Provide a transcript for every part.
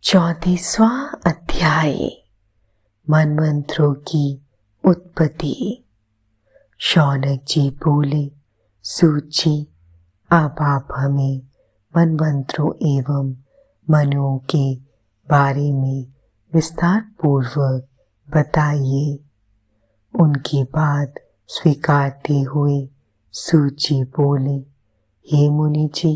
34वां अध्याय मनमंत्रों की उत्पत्ति। शौनक जी बोले, सूत जी, अब आप हमें मनमंत्रों एवं मनुओं के बारे में विस्तार पूर्वक बताइए। उनकी बात स्वीकारते हुए सूत जी बोले, हे मुनि जी,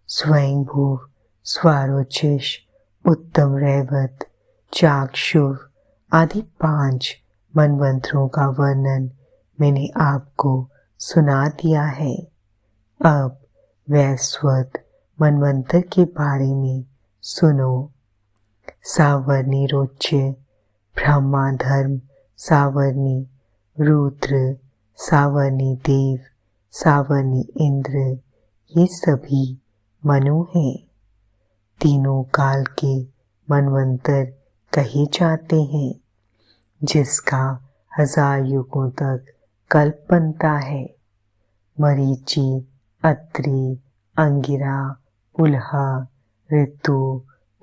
स्वयंभू, स्वारोचिष, उत्तम रैवत, चाक्षुष आदि 5 मनमंत्रों का वर्णन मैंने आपको सुना दिया है। अब वैवस्वत मनमंत्र के बारे में सुनो। सावर्णी रोच्य, ब्रह्मा धर्म, सावर्णी रुद्र, सावर्णी देव, सावर्णी इंद्र, ये सभी मनु हैं। तीनों काल के मनवंतर कहे जाते हैं, जिसका 1000 युगों तक कल्प बनता है। मरीचि, अत्रि, अंगिरा, पुलहा, ऋतु,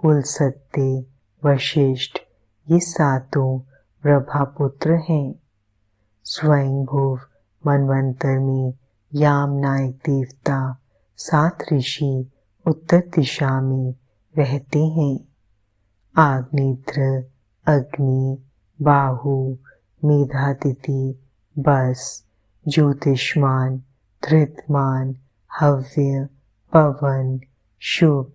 पुलस्त्य, वशिष्ठ, ये 7 ब्रह्मपुत्र हैं। स्वयंभुव मनवंतर में याम नायक देवता 7 ऋषि उत्तर दिशा में रहते हैं। आग्नेत्र, अग्नि, बाहु, मेधातिथि, बस, ज्योतिष्मान, धृतमान, हव्य, पवन, शुभ,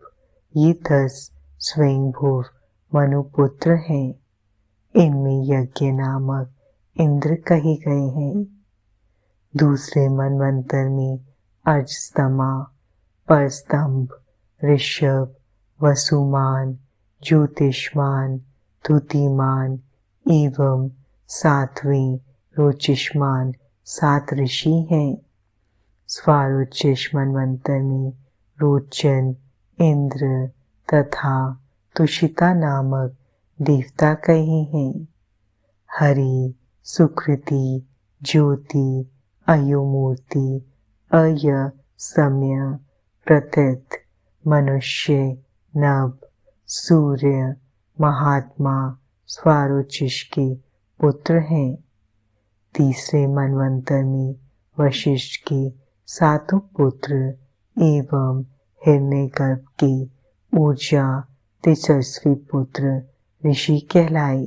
ये 10 स्वयंभुव मनुपुत्र हैं। इनमें यज्ञ नामक इंद्र कहे गए हैं। दूसरे मनवंतर में अर्जस्तमा, परस्तंभ, ऋषभ, वसुमान, ज्योतिष्मान, द्युतिमान एवं 7वें रोचिष्मान 7 ऋषि हैं। स्वारोचिष मनवंतर में रोचन, इंद्र तथा तुषिता नामक देवता कहे हैं। हरि, सुकृति, ज्योति, अयोमूर्ति, अय, सम्य, प्रथित, मनुष्य, नभ, सूर्य, महात्मा स्वारोचिष के पुत्र हैं। तीसरे मनवंतर में वशिष्ठ के 7 पुत्र एवं हिरण्यगर्भ के ऊर्जा तेजस्वी पुत्र ऋषि कहलाए।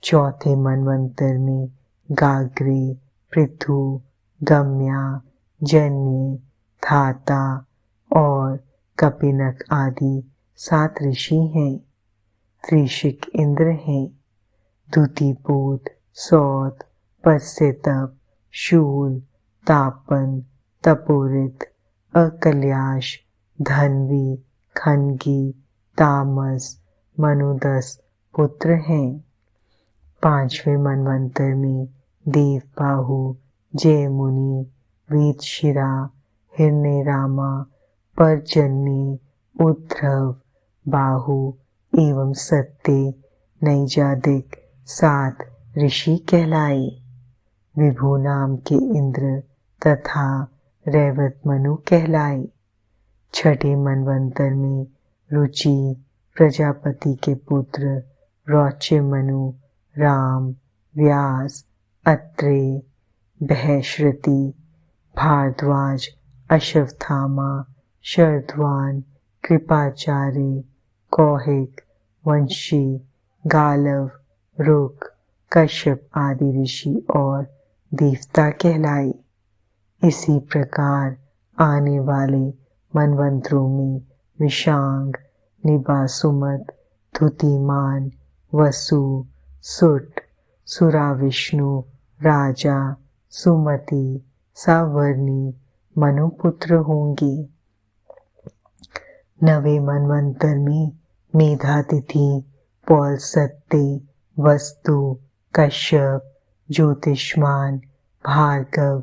चौथे मनवंतर में गाग्रे, पृथु, गम्या, जन्य, धाता और कपिनक आदि 7 ऋषि हैं। त्रिशिक इंद्र हैं। द्युतिपूत, सौत, पश्यतप, शूल, तापन, तपोरित, अकल्याश, धन्वी, खनगी, तामस, मनुदस पुत्र हैं। 5वें मनवंतर में देवबाहु, जयमुनि, वेदशिरा, हिरण्यरामा, पर्जन्य, उद्धव, बाहु एवं सत्य, नैजादिक 7 ऋषि कहलाए। विभु नाम के इंद्र तथा रैवत मनु कहलाए। 6ठे मनवंतर में रुचि, प्रजापति के पुत्र, रौच्य मनु, राम, व्यास, अत्रेय, बृहस्पति, भारद्वाज, अश्वत्थामा, शरद्वान, कृपाचार्य, कौशिक, वंशी, गालव, रुक, कश्यप आदि ऋषि और देवता कहलाए। इसी प्रकार आने वाले मनवंतरों में विशांग, निबासुमत, द्युतिमान, वसु, सुट, सुराविष्णु, राजा, सुमति, सावर्णी मनुपुत्र होंगे। 9वें मनवंतर में मेधातिथि, पौलस्त्य, वस्तु, कश्यप, ज्योतिष्मान, भार्गव,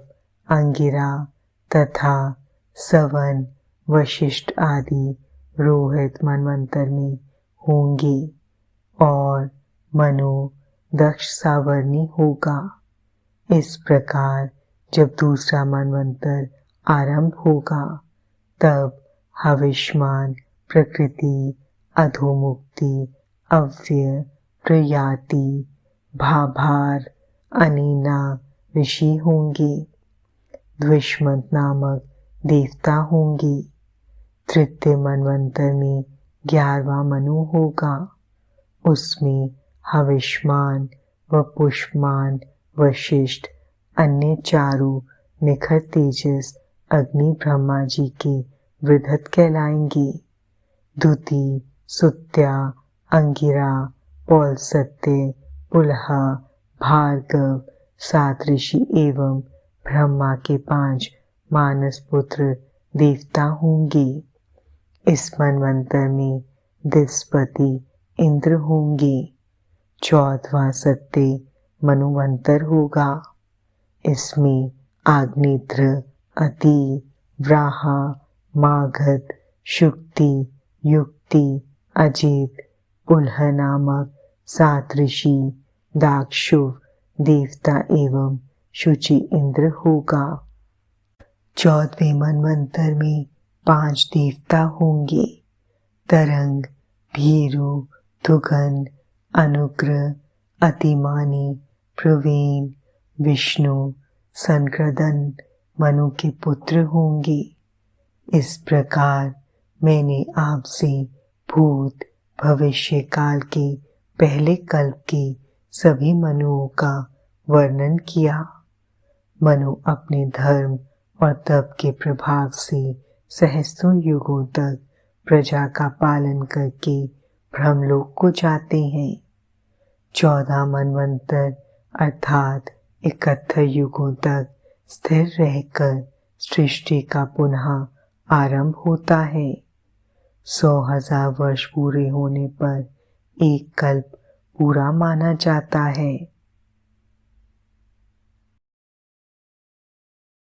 अंगिरा तथा सवन, वशिष्ठ आदि रोहित मनवंतर में होंगे और मनु दक्ष सावर्णी होगा। इस प्रकार जब दूसरा मनवंतर आरंभ होगा, तब हविष्मान, प्रकृति, अधोमुक्ति, अव्यय, प्रयाति, भाभार, अनीना ऋषि होंगे। द्विष्मंत नामक देवता होंगे। तृतीय मनवंतर में 11वां मनु होगा। उसमें हविष्मान व पुष्पमान वशिष्ठ अन्य चारों निखर तेजस अग्नि ब्रह्मा जी के वृद्धत कहलाएंगे। द्युति, सुत्या, अंगिरा, पौलसत्य, पुलहा, भार्गव 7 ऋषि एवं ब्रह्मा के 5 मानस पुत्र देवता होंगे। इस मनवंतर में दिस्पति इंद्र होंगे। 14वां सत्य मनुवंतर होगा। इसमें आग्नेत्र, अति, व्राहा, मागध, शुक्ति, युक्ति, अजित, पुलह नामक 7 ऋषि, दाक्षुव देवता एवं शुचि इंद्र होगा। 14वें मनवंतर में 5 देवता होंगे। तरंग, भीरु, दुगन, अनुग्रह, अतिमानी, प्रवीण, विष्णु, संक्रदन मनु के पुत्र होंगे। इस प्रकार मैंने आपसे भूत भविष्य काल के पहले कल्प के सभी मनुओं का वर्णन किया। मनु अपने धर्म और तप के प्रभाव से सहस्त्रों युगों तक प्रजा का पालन करके ब्रह्मलोक को जाते हैं। 14 मनवंतर अर्थात 71 युगों तक स्थिर रहकर सृष्टि का पुनः आरंभ होता है। 100,000 वर्ष पूरे होने पर एक कल्प पूरा माना जाता है।